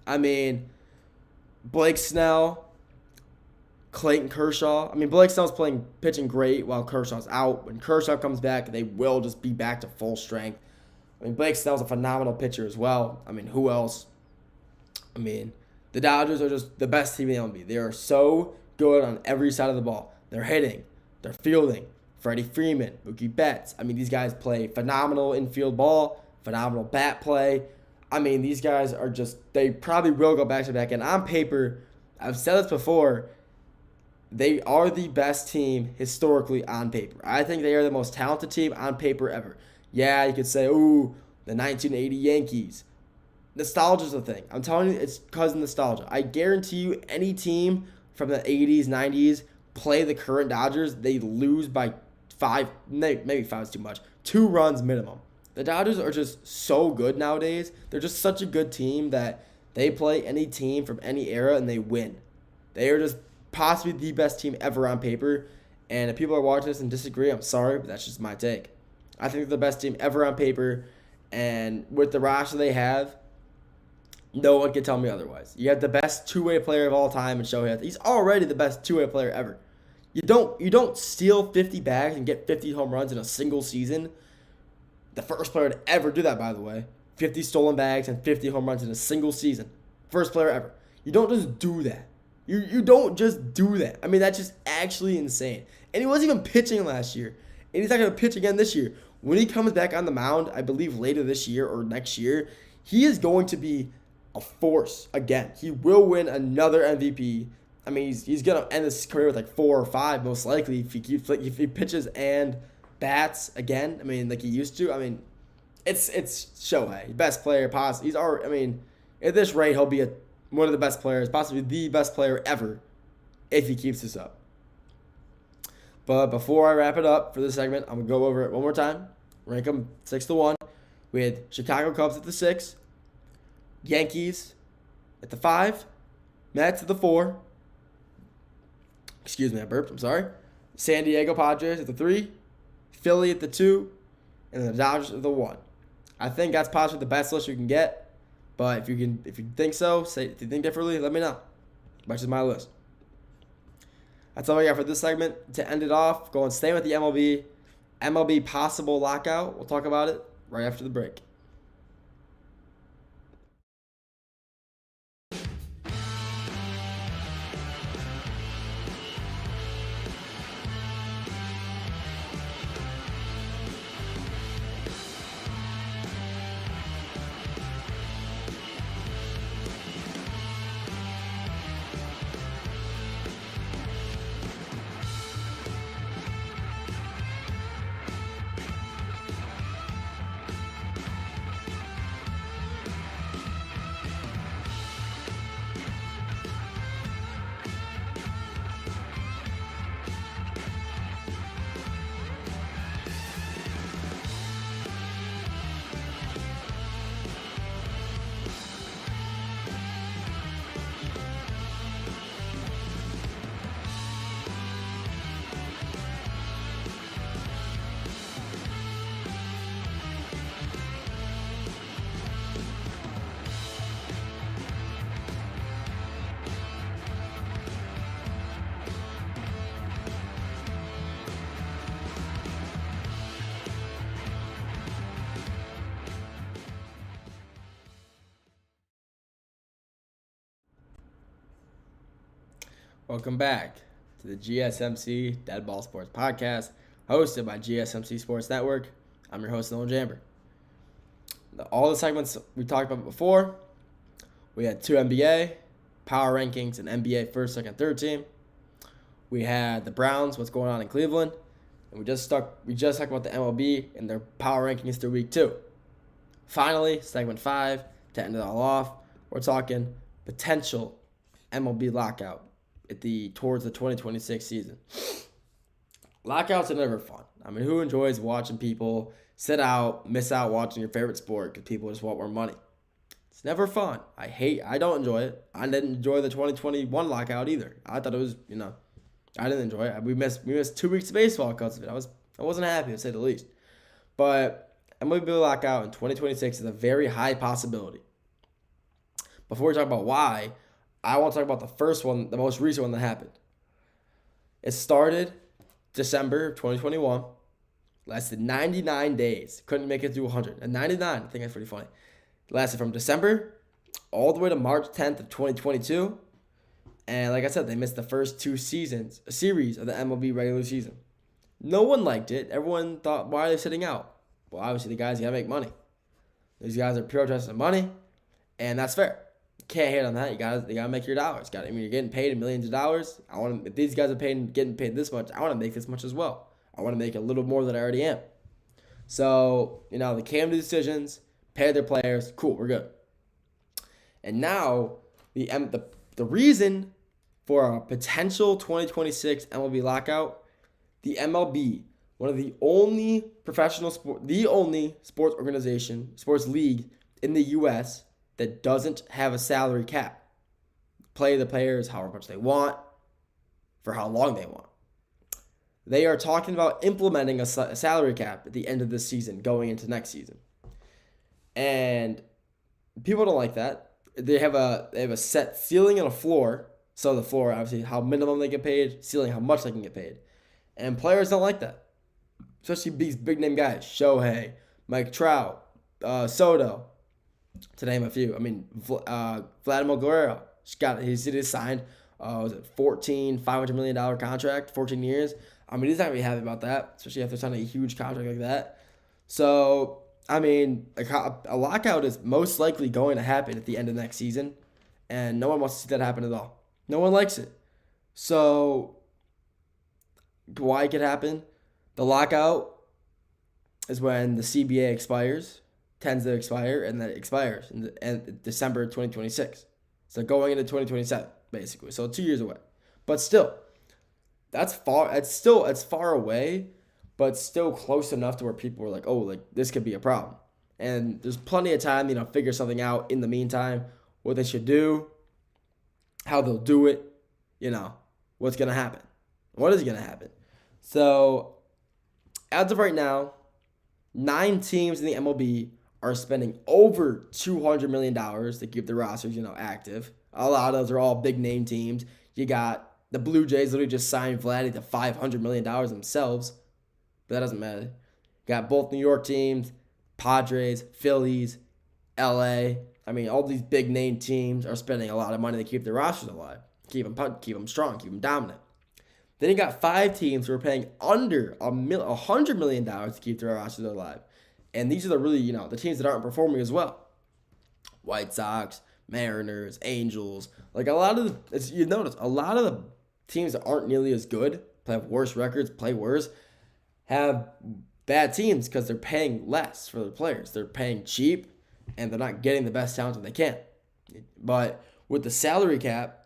I mean, Blake Snell, Clayton Kershaw. I mean, Blake Snell's pitching great while Kershaw's out. When Kershaw comes back, they will just be back to full strength. I mean, Blake Snell's a phenomenal pitcher as well. I mean, who else? I mean, the Dodgers are just the best team in the MLB. They are so good on every side of the ball. They're hitting. They're fielding. Freddie Freeman, Mookie Betts. I mean, these guys play phenomenal infield ball, phenomenal bat play. I mean, these guys are just, they probably will go back-to-back. And on paper, I've said this before, they are the best team historically on paper. I think they are the most talented team on paper ever. Yeah, you could say, ooh, the 1980 Yankees. Nostalgia's the thing. I'm telling you, it's because of nostalgia. I guarantee you any team from the 80s, 90s play the current Dodgers, they lose by 5, maybe 5 is too much, 2 runs minimum. The Dodgers are just so good nowadays. They're just such a good team that they play any team from any era and they win. They are just possibly the best team ever on paper. And if people are watching this and disagree, I'm sorry, but that's just my take. I think they're the best team ever on paper. And with the roster they have, no one can tell me otherwise. You have the best two-way player of all time in Shohei. He's already the best two-way player ever. You don't steal 50 bags and get 50 home runs in a single season. The first player to ever do that, by the way. 50 stolen bags and 50 home runs in a single season. First player ever. You don't just do that. You don't just do that. I mean, that's just actually insane. And he wasn't even pitching last year. And he's not going to pitch again this year. When he comes back on the mound, I believe later this year or next year, he is going to be a force again. He will win another MVP. I mean, he's going to end his career with like 4 or 5 most likely if he pitches and bats again. I mean, like he used to. I mean, it's Shohei, best player possible. He's already. I mean, at this rate, he'll be one of the best players, possibly the best player ever, if he keeps this up. But before I wrap it up for this segment, I'm gonna go over it one more time. Rank them 6-1. We had Chicago Cubs at the 6, Yankees at the 5, Mets at the 4. Excuse me, I burped. I'm sorry. San Diego Padres at the 3, Philly at the 2, and the Dodgers at the 1. I think that's possibly the best list you can get. But if you think so, if you think differently, let me know. That's just my list. That's all I got for this segment. To end it off, staying with the MLB possible lockout. We'll talk about it right after the break. Welcome back to the GSMC Dead Ball Sports Podcast, hosted by GSMC Sports Network. I'm your host, Nolan Jamber. All the segments we talked about before, we had 2 NBA, power rankings, and NBA first, second, third team. We had the Browns, what's going on in Cleveland, and we just talked about the MLB and their power rankings through week 2. Finally, segment 5, to end it all off, we're talking potential MLB lockout towards the 2026 season. Lockouts are never fun. I mean, who enjoys watching people miss out watching your favorite sport because people just want more money? It's never fun. I don't enjoy it. I didn't enjoy the 2021 lockout either. I thought it was, I didn't enjoy it. We missed 2 weeks of baseball because of it. I wasn't happy, to say the least. But MLB lockout in 2026 is a very high possibility. Before we talk about why, I want to talk about the first one, the most recent one that happened. It started December of 2021, lasted 99 days. Couldn't make it through 100. And 99, I think that's pretty funny. It lasted from December all the way to March 10th of 2022. And like I said, they missed the first 2 series of the MLB regular season. No one liked it. Everyone thought, why are they sitting out? Well, obviously the guys got to make money. These guys are protesting money, and that's fair. Can't hate on that. You gotta make your dollars. You're getting paid millions of dollars. If these guys are getting paid this much, I want to make this much as well. I want to make a little more than I already am. So, they came to decisions, paid their players. Cool, we're good. And now the reason for a potential 2026 MLB lockout, the MLB, one of the only sports league in the U.S. that doesn't have a salary cap. Play the players however much they want, for how long they want. They are talking about implementing a salary cap at the end of this season, going into next season. And people don't like that. They have a set ceiling and a floor. So the floor, obviously, how minimum they get paid, ceiling, how much they can get paid. And players don't like that. Especially these big-name guys, Shohei, Mike Trout, Soto, to name a few. Vladimir Guerrero, he's signed, $500 million contract, 14 years. He's not going to be happy about that, especially after signing a huge contract like that. So, a lockout is most likely going to happen at the end of next season, and no one wants to see that happen at all. No one likes it. So, why it could happen? The lockout is when the CBA tends to expire, and then it expires in December 2026. So going into 2027, basically. So 2 years away. But still, that's far away, but still close enough to where people were like, this could be a problem. And there's plenty of time, figure something out in the meantime, what they should do, how they'll do it, what's going to happen. What is going to happen? So, as of right now, 9 teams in the MLB are spending over $200 million to keep their rosters, active. A lot of those are all big-name teams. You got the Blue Jays literally just signed Vladdy to $500 million themselves, but that doesn't matter. You got both New York teams, Padres, Phillies, LA. All these big-name teams are spending a lot of money to keep their rosters alive, keep them strong, keep them dominant. Then you got 5 teams who are paying under $100 million to keep their rosters alive. And these are the teams that aren't performing as well. White Sox, Mariners, Angels. You notice, a lot of the teams that aren't nearly as good, have worse records, play worse, have bad teams because they're paying less for their players. They're paying cheap, and they're not getting the best talent that they can. But with the salary cap,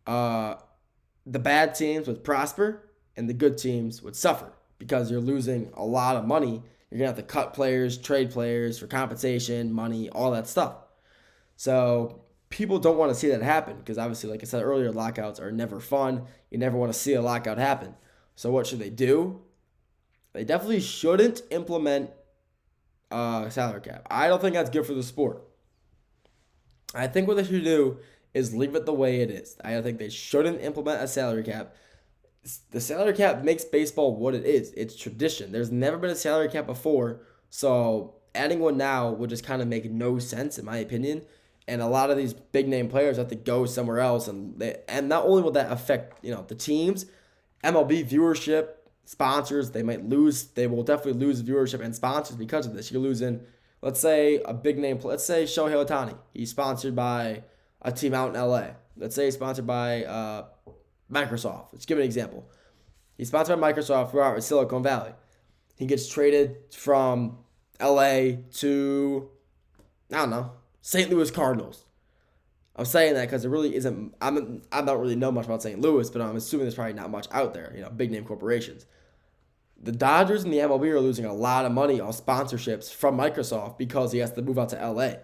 the bad teams would prosper and the good teams would suffer because you're losing a lot of money. You're going to have to cut players, trade players for compensation, money, all that stuff. So people don't want to see that happen because obviously, like I said earlier, lockouts are never fun. You never want to see a lockout happen. So what should they do? They definitely shouldn't implement a salary cap. I don't think that's good for the sport. I think what they should do is leave it the way it is. I think they shouldn't implement a salary cap. The salary cap makes baseball what it is. It's tradition. There's never been a salary cap before, so adding one now would just kind of make no sense, in my opinion. And a lot of these big-name players have to go somewhere else, and not only will that affect the teams, MLB viewership, sponsors, they will definitely lose viewership and sponsors because of this. You're losing, let's say, a big-name, let's say Shohei Ohtani. He's sponsored by a team out in LA. Let's say he's sponsored by Microsoft. Let's give an example. He's sponsored by Microsoft throughout Silicon Valley. He gets traded from LA to, St. Louis Cardinals. I'm saying that because it really isn't, I don't really know much about St. Louis, but I'm assuming there's probably not much out there, big name corporations. The Dodgers and the MLB are losing a lot of money on sponsorships from Microsoft because he has to move out to LA.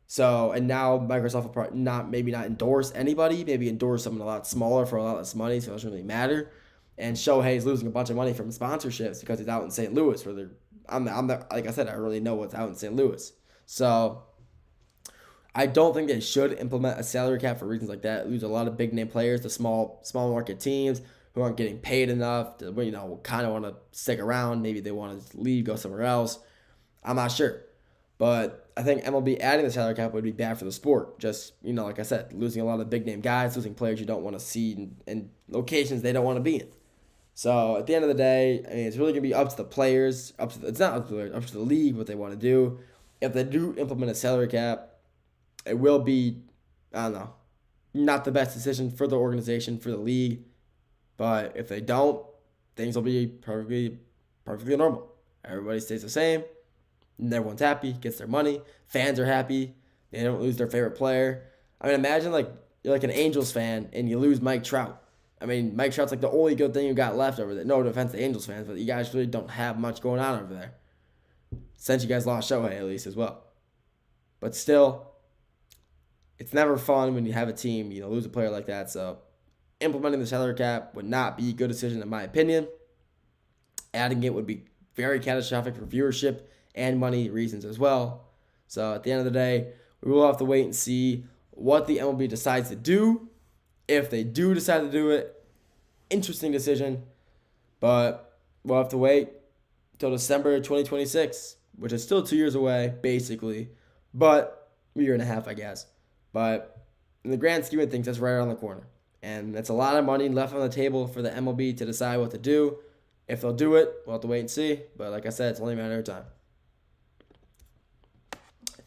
So, and now Microsoft will probably maybe not endorse anybody, maybe endorse someone a lot smaller for a lot less money, so it doesn't really matter. And Shohei's losing a bunch of money from sponsorships because he's out in St. Louis, where like I said, I really know what's out in St. Louis. So, I don't think they should implement a salary cap for reasons like that. Lose a lot of big name players to small market teams who aren't getting paid enough to, kind of want to stick around. Maybe they want to leave, go somewhere else. I'm not sure. But I think MLB adding the salary cap would be bad for the sport. Just, like I said, losing a lot of big name guys, losing players you don't want to see in locations they don't want to be in. So at the end of the day, it's really going to be up to the players, it's not up to the players, up to the league, what they want to do. if they do implement a salary cap, it will be, I don't know, not the best decision for the organization, for the league. But if they don't, things will be perfectly normal. Everybody stays the same. And everyone's happy, gets their money. Fans are happy. They don't lose their favorite player. I mean, imagine like you're like an Angels fan and you lose Mike Trout. I mean, Mike Trout's like the only good thing you got left over there. No offense to Angels fans, but you guys really don't have much going on over there. Since you guys lost Shohei, at least, as well. But still, it's never fun when you have a team, lose a player like that. So implementing the salary cap would not be a good decision in my opinion. Adding it would be very catastrophic for viewership and money reasons as well. So at the end of the day, we will have to wait and see what the MLB decides to do. If they do decide to do it, interesting decision. But we'll have to wait until December 2026, which is still 2 years away, basically. But a year and a half, I guess. But in the grand scheme of things, that's right around the corner. And that's a lot of money left on the table for the MLB to decide what to do. If they'll do it, we'll have to wait and see. But like I said, it's only a matter of time.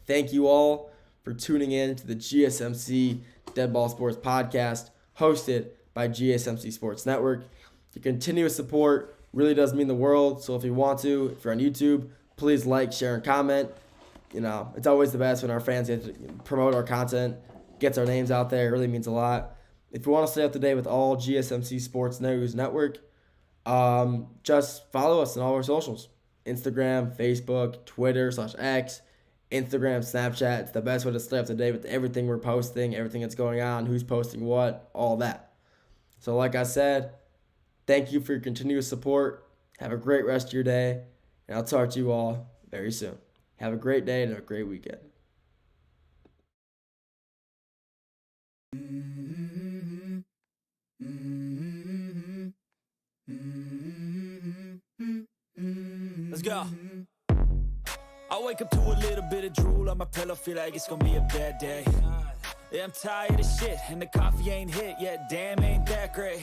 Thank you all for tuning in to the GSMC Dead Ball Sports Podcast, hosted by GSMC Sports Network. Your continuous support really does mean the world. So if you want to, if you're on YouTube, please like, share, and comment. It's always the best when our fans get to promote our content, gets our names out there. It really means a lot. If you want to stay up to date with all GSMC Sports News Network, just follow us on all our socials. Instagram, Facebook, Twitter /X, Instagram, Snapchat. It's the best way to stay up to date with everything we're posting, everything that's going on, who's posting what, all that. So like I said, thank you for your continuous support. Have a great rest of your day, and I'll talk to you all very soon. Have a great day and a great weekend. Let's go. I wake up to a little bit of drool on my pillow, feel like it's gonna be a bad day. Yeah, I'm tired of shit, and the coffee ain't hit yet, damn, ain't that great.